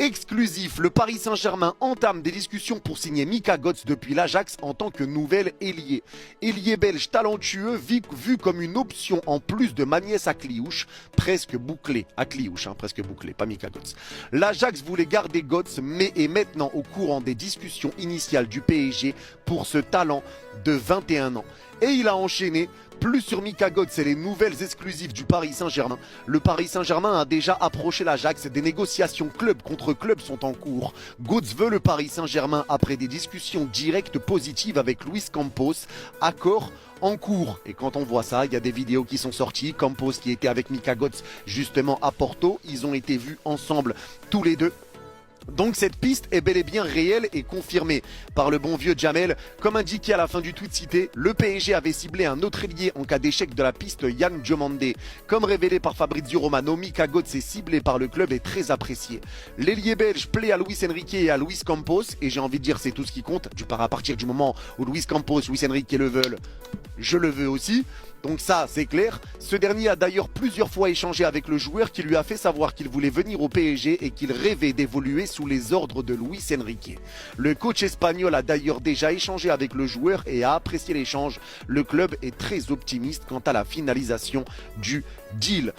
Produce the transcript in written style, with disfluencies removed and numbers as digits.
Exclusif, le Paris Saint-Germain entame des discussions pour signer Mika Götze depuis l'Ajax en tant que nouvel ailier. Ailier belge talentueux vu comme une option en plus de Magnès Akliouche, presque bouclé. Akliouche, presque bouclé, pas Mika Götze. L'Ajax voulait garder Götze mais est maintenant au courant des discussions initiales du PSG pour ce talent de 21 ans. Et il a enchaîné. Plus sur Mika Götze et les nouvelles exclusives du Paris Saint-Germain. Le Paris Saint-Germain a déjà approché l'Ajax. Des négociations club contre club sont en cours. Götze veut le Paris Saint-Germain après des discussions directes positives avec Luis Campos. Accord en cours. Et quand on voit ça, il y a des vidéos qui sont sorties. Campos qui était avec Mika Götze justement à Porto. Ils ont été vus ensemble tous les deux. Donc cette piste est bel et bien réelle et confirmée par le bon vieux Jamel. Comme indiqué à la fin du tweet cité, le PSG avait ciblé un autre ailier en cas d'échec de la piste, Yann Diomandé. Comme révélé par Fabrizio Romano, Mika Götze est ciblé par le club et très apprécié. L'ailier belge plaît à Luis Enrique et à Luis Campos, et j'ai envie de dire c'est tout ce qui compte. À partir du moment où Luis Campos, Luis Enrique le veulent, je le veux aussi. Donc ça, c'est clair. Ce dernier a d'ailleurs plusieurs fois échangé avec le joueur qui lui a fait savoir qu'il voulait venir au PSG et qu'il rêvait d'évoluer sous les ordres de Luis Enrique. Le coach espagnol a d'ailleurs déjà échangé avec le joueur et a apprécié l'échange. Le club est très optimiste quant à la finalisation du deal.